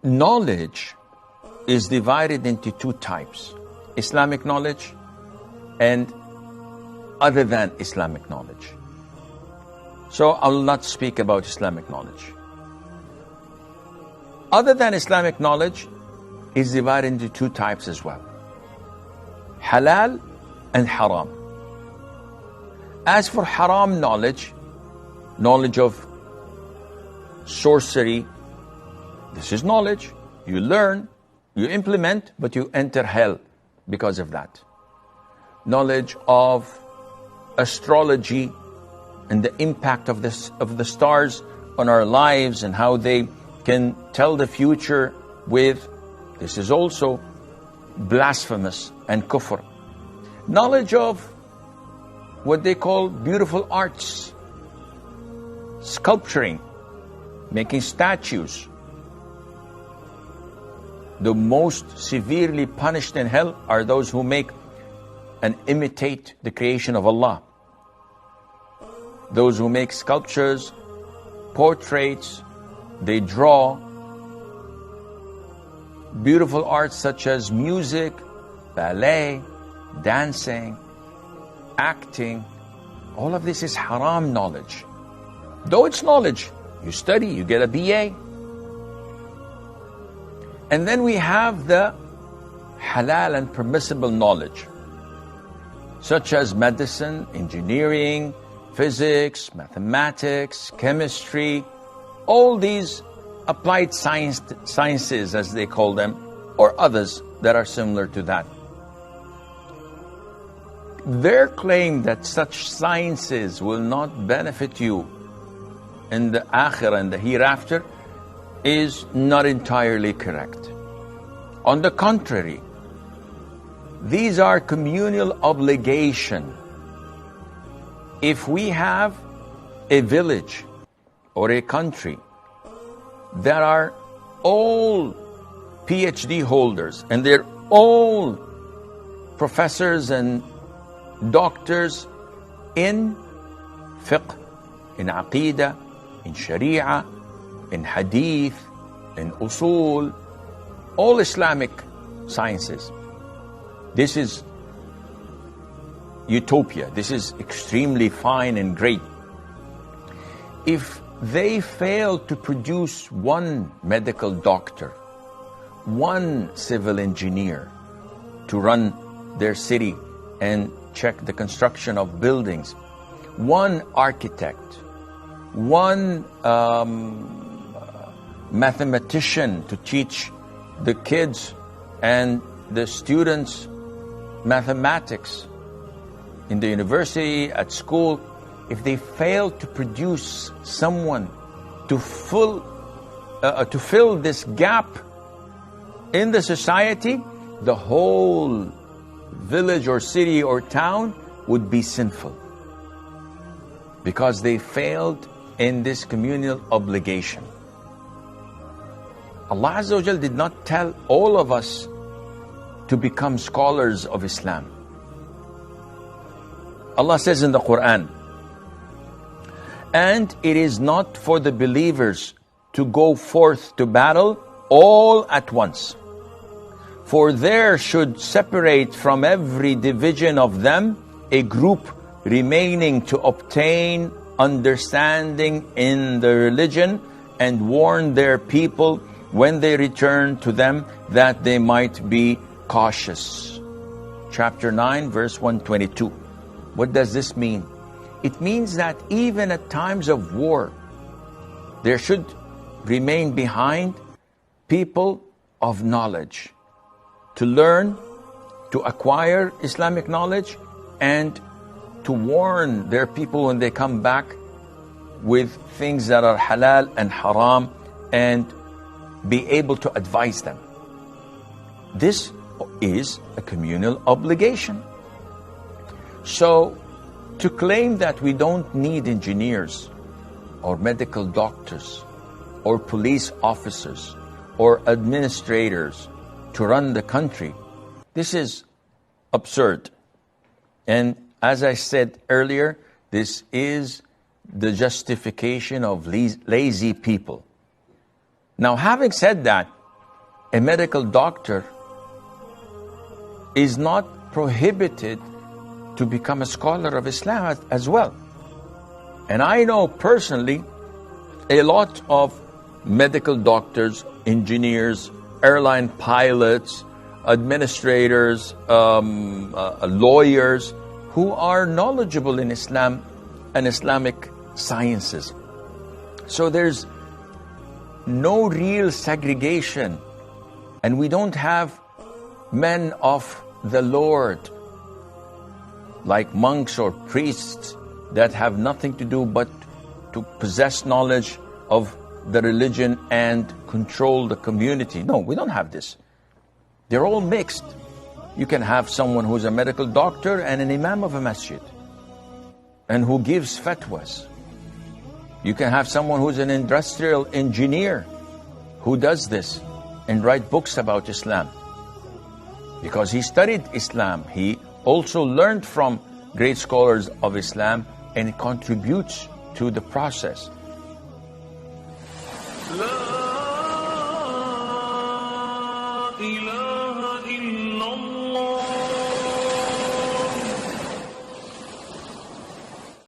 Knowledge is divided into two types: Islamic knowledge and other than Islamic knowledge. So I will not speak about Islamic knowledge. Other than Islamic knowledge is divided into two types as well: Halal and Haram. As for Haram knowledge, knowledge of sorcery, this is knowledge. You learn, you implement, but you enter hell because of that. Knowledge of astrology and the impact of the stars on our lives and how they can tell the future with, this is also blasphemous and kufr. Knowledge of what they call beautiful arts, sculpturing, making statues. The most severely punished in hell are those who make and imitate the creation of Allah. Those who make sculptures, portraits, they draw beautiful arts such as music, ballet, dancing, acting. All of this is haram knowledge. Though it's knowledge, you study, you get a BA. And then we have the halal and permissible knowledge, such as medicine, engineering, physics, mathematics, chemistry, all these applied sciences, as they call them, or others that are similar to that. Their claim that such sciences will not benefit you in the akhirah and the hereafter is not entirely correct. On the contrary, these are communal obligation. If we have a village or a country that are all PhD holders and they're all professors and doctors in fiqh, in aqeedah, in sharia, in hadith, in usul, all Islamic sciences. This is utopia. This is extremely fine and great. If they fail to produce one medical doctor, one civil engineer to run their city and check the construction of buildings, one architect, one mathematician to teach the kids and the students mathematics in the university, at school, if they fail to produce someone to fill this gap in the society, the whole village or city or town would be sinful, because they failed in this communal obligation. Allah Azza wa Jal did not tell all of us to become scholars of Islam. Allah says in the Quran, and it is not for the believers to go forth to battle all at once, for there should separate from every division of them a group remaining to obtain understanding in the religion and warn their people when they return to them that they might be cautious. Chapter 9, verse 122. What does this mean? It means that even at times of war, there should remain behind people of knowledge to learn, to acquire Islamic knowledge, and to warn their people when they come back with things that are halal and haram, and be able to advise them. This is a communal obligation. So, to claim that we don't need engineers or medical doctors or police officers or administrators to run the country, this is absurd. And as I said earlier, this is the justification of lazy people. Now, having said that, a medical doctor is not prohibited to become a scholar of Islam as well. And I know personally a lot of medical doctors, engineers, airline pilots, administrators, lawyers who are knowledgeable in Islam and Islamic sciences. So there's no real segregation, and we don't have men of the Lord like monks or priests that have nothing to do but to possess knowledge of the religion and control the community. No, we don't have this. They're all mixed. You can have someone who's a medical doctor and an imam of a masjid and who gives fatwas. You can have someone who's an industrial engineer who does this and write books about Islam because he studied Islam. He also learned from great scholars of Islam and it contributes to the process. لا إله إلا الله